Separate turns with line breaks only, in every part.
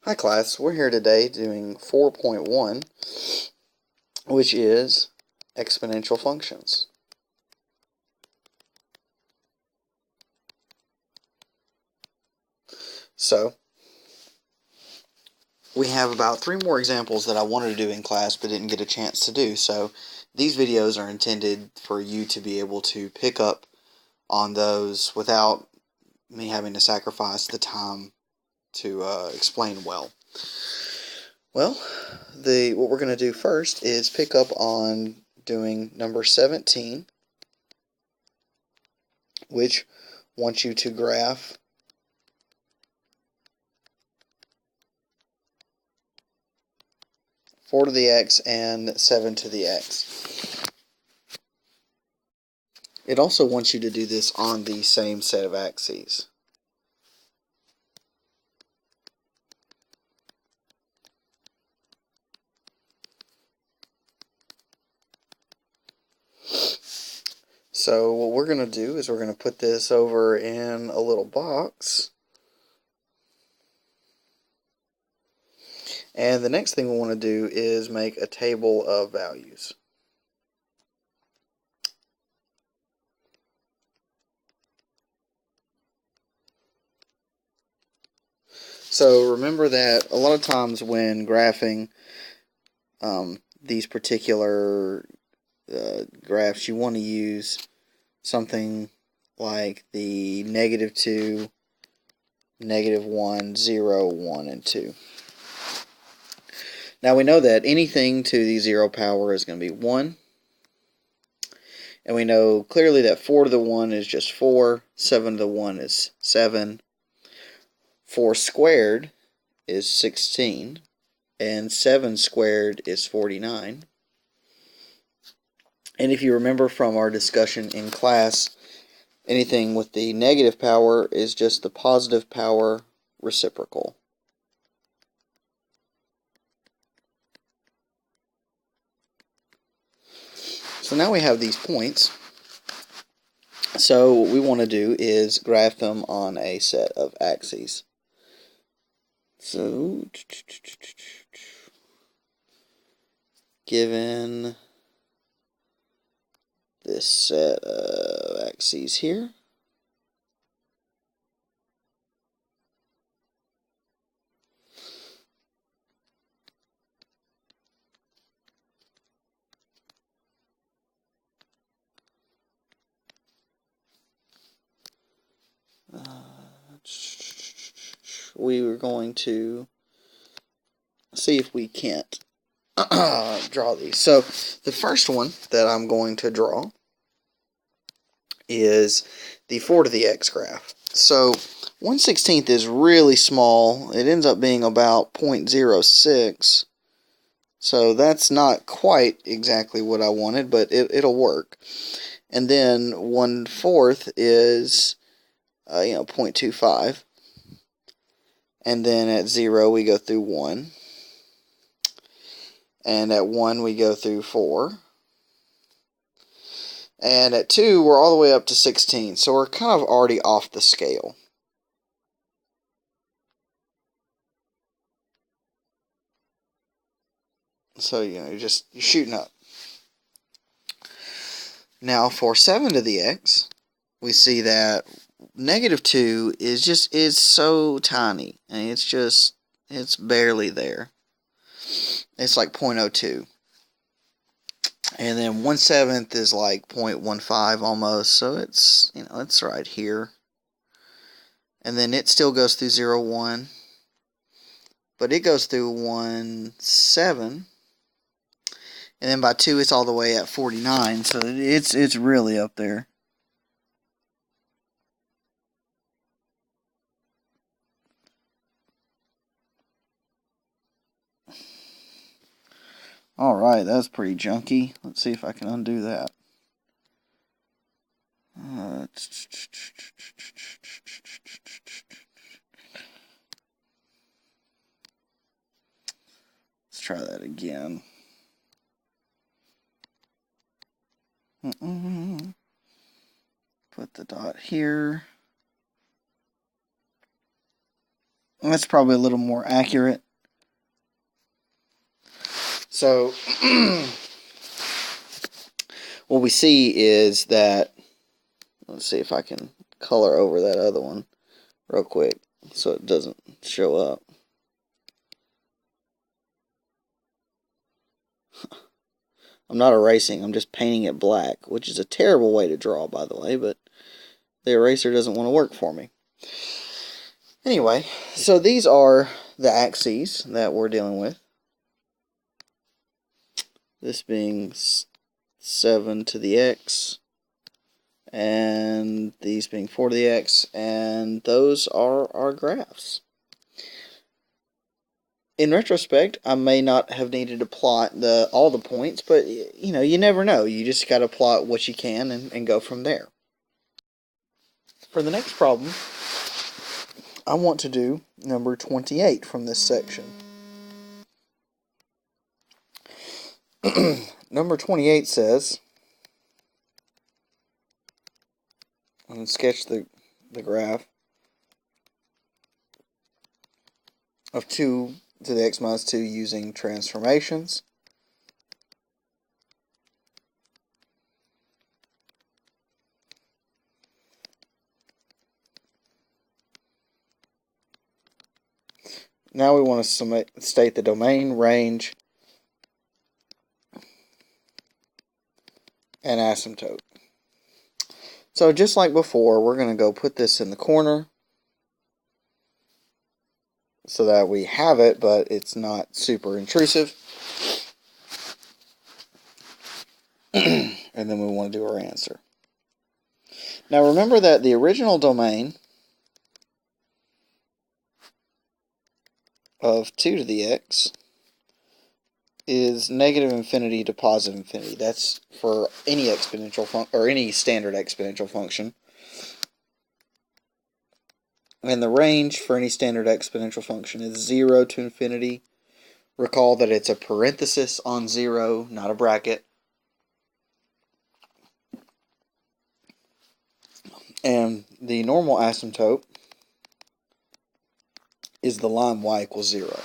Hi class, we're here today doing 4.1, which is exponential functions. So, we have about 3 more examples that I wanted to do in class but didn't get a chance to do. So, these videos are intended for you to be able to pick up on those without me having to sacrifice the time to explain well. Well, what we're going to do first is pick up on doing number 17, which wants you to graph four to the x and 7 to the x. It also wants you to do this on the same set of axes. So what we're going to do is we're going to put this over in a little box. And the next thing we want to do is make a table of values. So remember that a lot of times when graphing these particular graphs, you want to use something like the -2, -1, 0, 1, and 2. Now we know that anything to the 0 power is going to be 1. And we know clearly that 4 to the 1 is just 4, 7 to the 1 is 7, 4 squared is 16, and 7 squared is 49. And if you remember from our discussion in class, anything with the negative power is just the positive power reciprocal. So now we have these points. So what we want to do is graph them on a set of axes. So, given this set of axes here, we are going to see if we can't draw these. So the first one that I'm going to draw is the 4 to the x graph. So 1/16 is really small. It ends up being about 0.06. So that's not quite exactly what I wanted, but it'll work. And then 1/4 is 0.25. And then at 0 we go through 1. And at 1 we go through 4. And at 2 we're all the way up to 16. So we're kind of already off the scale. So you're shooting up. Now for 7 to the x, we see that -2 is so tiny. I mean, it's barely there. It's like 0.02. And then 1/7 is like 0.15 almost, so it's it's right here. And then it still goes through 0, 1, but it goes through 1/7, and then by 2 it's all the way at 49, so it's really up there. Alright, that's pretty junky. Let's see if I can undo that. Let's try that again. Put the dot here. That's probably a little more accurate. So, what we see is that, let's see if I can color over that other one real quick so it doesn't show up. I'm not erasing, I'm just painting it black, which is a terrible way to draw, by the way, but the eraser doesn't want to work for me. Anyway, so these are the axes that we're dealing with. This being 7 to the x, and these being 4 to the x, and those are our graphs. In retrospect, I may not have needed to plot all the points, but you know, you never know. You just got to plot what you can and go from there. For the next problem, I want to do number 28 from this section. Number 28 says, I'm going to sketch the graph of 2 to the x minus 2 using transformations. Now we want to state the domain, range, and asymptote. So just like before, we're going to go put this in the corner so that we have it, but it's not super intrusive. And then we want to do our answer. Now remember that the original domain of 2 to the x is negative infinity to positive infinity. That's for any exponential function, or any standard exponential function. And the range for any standard exponential function is 0 to infinity. Recall that it's a parenthesis on 0, not a bracket. And the normal asymptote is the line y equals 0.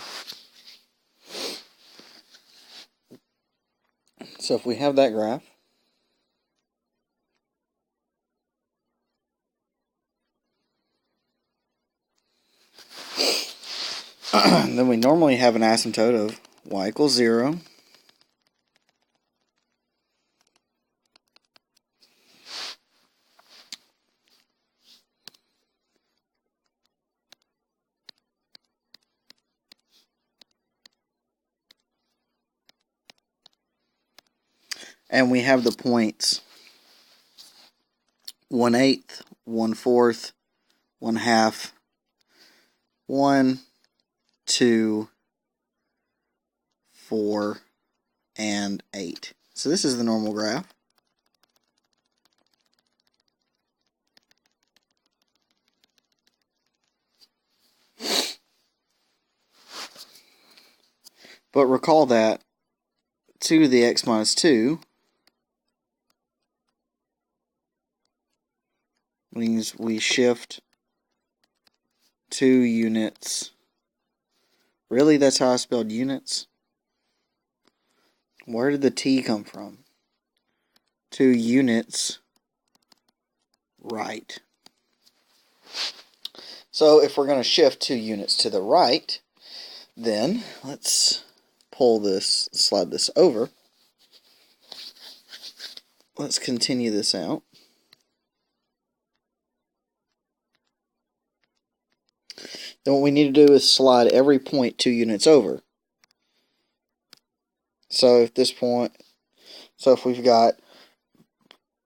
So if we have that graph, then we normally have an asymptote of y equals 0. And we have the points 1/8, 1/4, 1/2, 1, 2, 4, and 8. So this is the normal graph. But recall that 2 to the x minus 2 means we shift 2 units. Really, that's how I spelled units? Where did the t come from? 2 units right. So if we're going to shift 2 units to the right, then let's slide this over. Let's continue this out. Then what we need to do is slide every point 2 units over. So if we've got,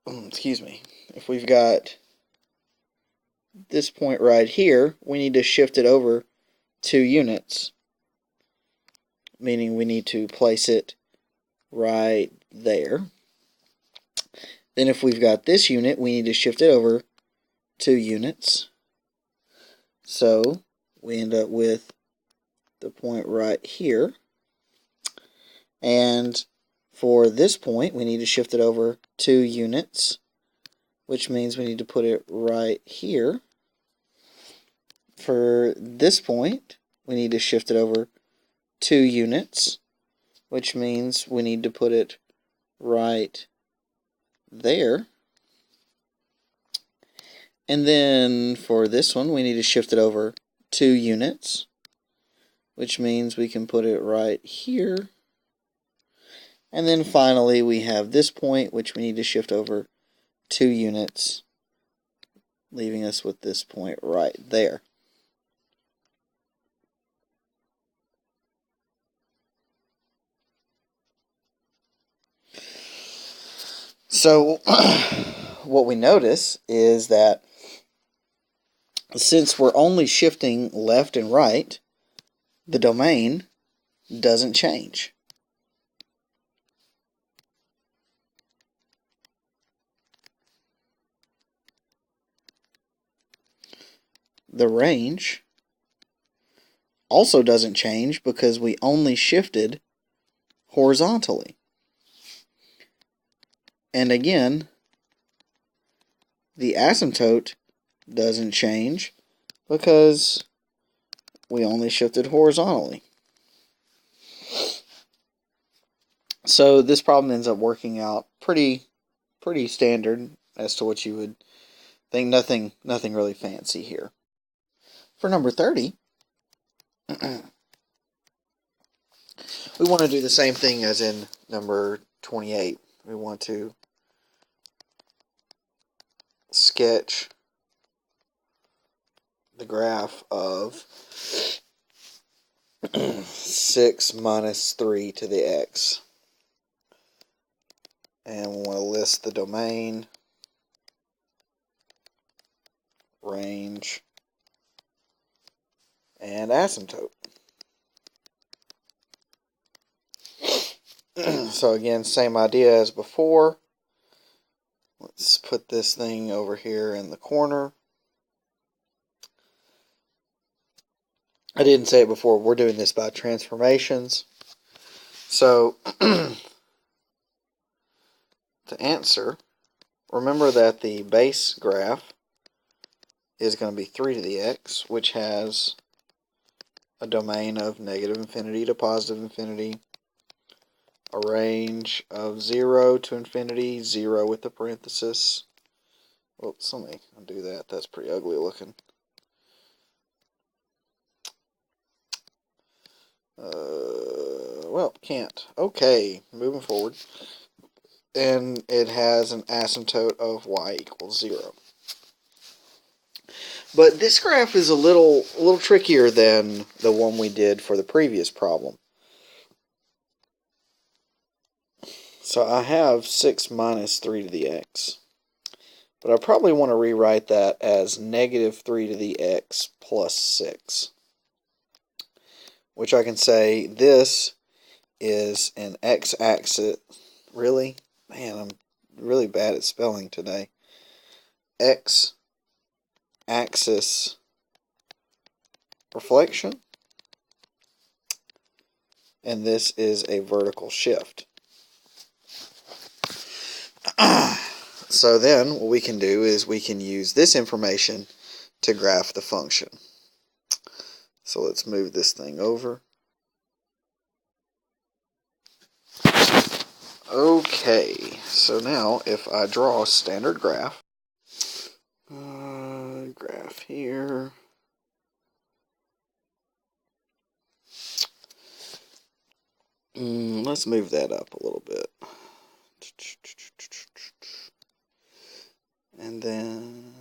if we've got this point right here, we need to shift it over 2 units. Meaning we need to place it right there. Then if we've got this unit, we need to shift it over 2 units. So we end up with the point right here. And for this point, we need to shift it over 2 units, which means we need to put it right here. for this point, we need to shift it over 2 units, which means we need to put it right there. And then for this one, we need to shift it over 2 units, which means we can put it right here. And then finally, we have this point, which we need to shift over 2 units, leaving us with this point right there. So what we notice is that since we're only shifting left and right, the domain doesn't change. The range also doesn't change because we only shifted horizontally. And again, the asymptote doesn't change because we only shifted horizontally. So this problem ends up working out pretty standard as to what you would think. Nothing really fancy here. For number 30, we want to do the same thing as in number 28. We want to sketch the graph of 6 minus 3 to the x. And we want to list the domain, range, and asymptote. So again, same idea as before. Let's put this thing over here in the corner. I didn't say it before, we're doing this by transformations. So to answer, remember that the base graph is going to be 3 to the x, which has a domain of negative infinity to positive infinity, a range of 0 to infinity, 0 with the parenthesis. Oops, let me undo that. That's pretty ugly looking. Well, can't. Okay, moving forward. And it has an asymptote of y equals 0. But this graph is a little trickier than the one we did for the previous problem. So I have 6 minus 3 to the x. But I probably want to rewrite that as negative 3 to the x plus 6. Which I can say this is an x-axis. Really? Man, I'm really bad at spelling today. X-axis reflection. And this is a vertical shift. So then what we can do is we can use this information to graph the function. So let's move this thing over. Okay, so now if I draw a standard graph, graph here, let's move that up a little bit. And then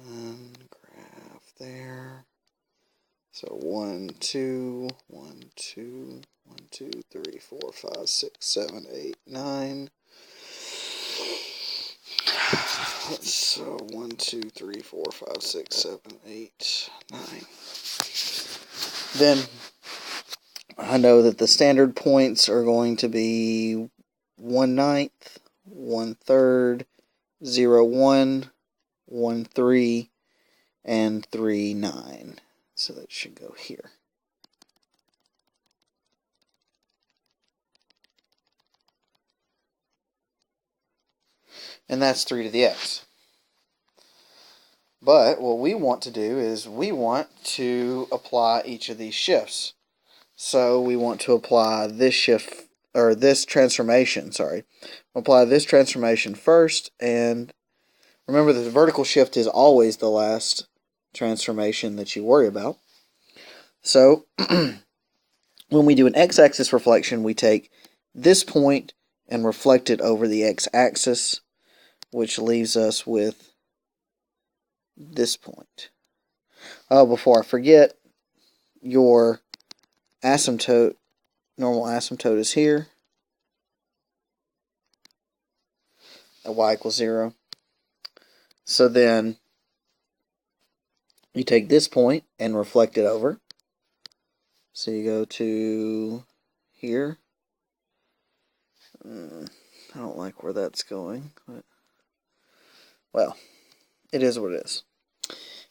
graph there. So 1, 2, 1, 2, 1, 2, 3, 4, 5, 6, 7, 8, 9. So 1, 2, 3, 4, 5, 6, 7, 8, 9. Then I know that the standard points are going to be 1/9, 1/3, 0, 1, 1, 3, and 3, 9. So that should go here. And that's 3 to the x. But what we want to do is we want to apply each of these shifts. So we want to apply this shift, or this transformation, sorry. Apply this transformation first, and remember that the vertical shift is always the last transformation that you worry about. So when we do an x-axis reflection, we take this point and reflect it over the x-axis, which leaves us with this point. Oh, before I forget, your asymptote, normal asymptote is here at y equals 0. So then you take this point and reflect it over. So you go to here. I don't like where that's going, but well, it is what it is.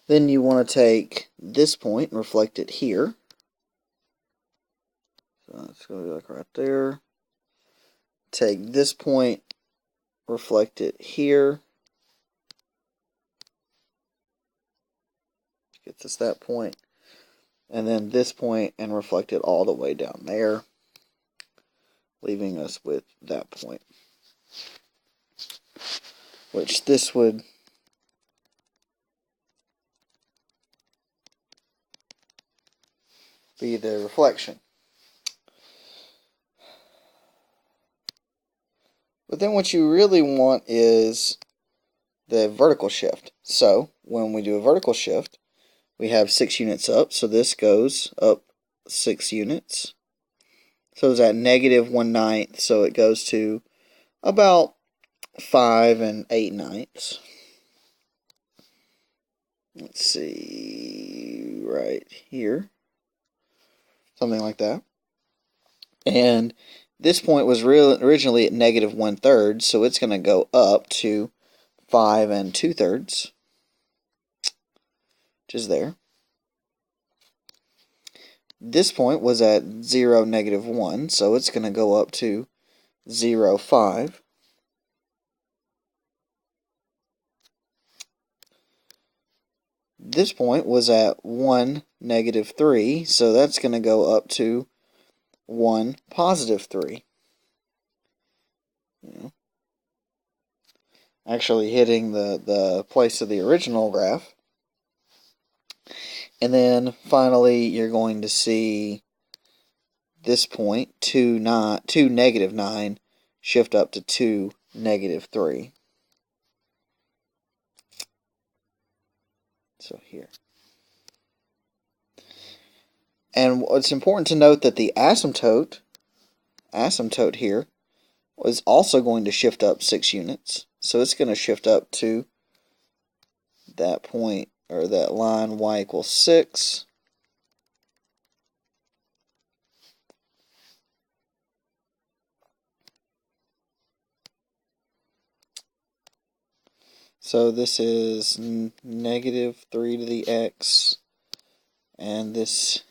Then you want to take this point and reflect it here. So it's going to be like right there. Take this point, reflect it here. Gets us that point. And then this point and reflect it all the way down there, leaving us with that point. Which this would be the reflection. But then what you really want is the vertical shift. So when we do a vertical shift, we have 6 units up, so this goes up 6 units. So it's at negative 1/9, so it goes to about 5 8/9. Let's see, right here. Something like that. And this point was originally at negative 1/3, so it's going to go up to 5 2/3, which is there. This point was at 0, negative 1, so it's going to go up to 0, 5. This point was at 1, negative 3, so that's going to go up to 1, positive 3. Actually hitting the place of the original graph. And then finally you're going to see this point, 2, negative 9, shift up to 2, negative 3. So here. And it's important to note that the asymptote here is also going to shift up 6 units. So it's going to shift up to that point, or that line, y equals 6. So this is negative 3 to the x, and this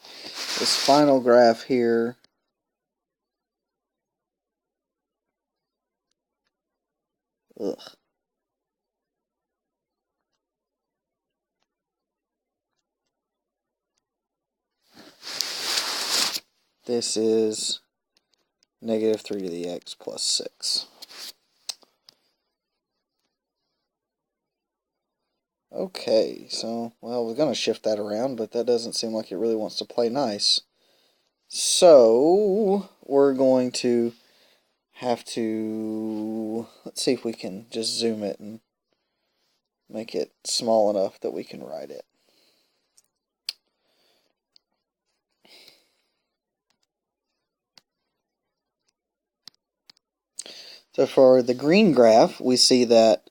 final graph here this is negative 3 to the x plus 6. Okay, so, well, we're going to shift that around, but that doesn't seem like it really wants to play nice. So, we're going to have to, let's see if we can just zoom it and make it small enough that we can write it. So for the green graph, we see that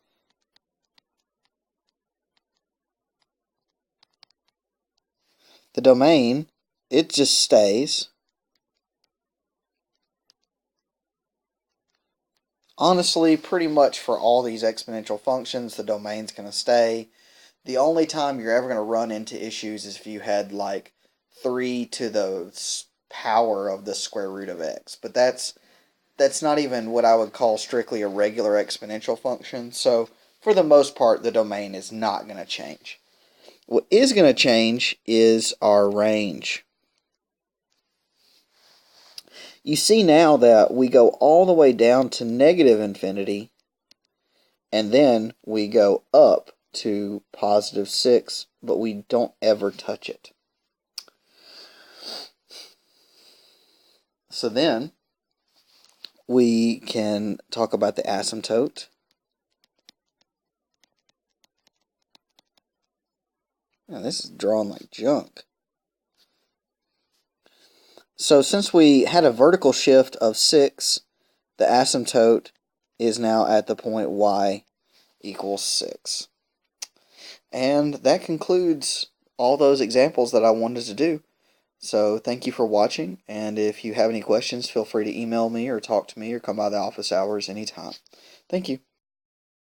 the domain, it just stays. Honestly, pretty much for all these exponential functions, the domain's going to stay. The only time you're ever going to run into issues is if you had like 3 to the power of the square root of x. But that's not even what I would call strictly a regular exponential function. So for the most part, the domain is not going to change. What is going to change is our range. You see now that we go all the way down to negative infinity, and then we go up to positive 6, but we don't ever touch it. So then we can talk about the asymptote. Man, this is drawn like junk. So since we had a vertical shift of 6, the asymptote is now at the point y equals 6. And that concludes all those examples that I wanted to do. So thank you for watching, and if you have any questions, feel free to email me or talk to me or come by the office hours anytime. Thank you.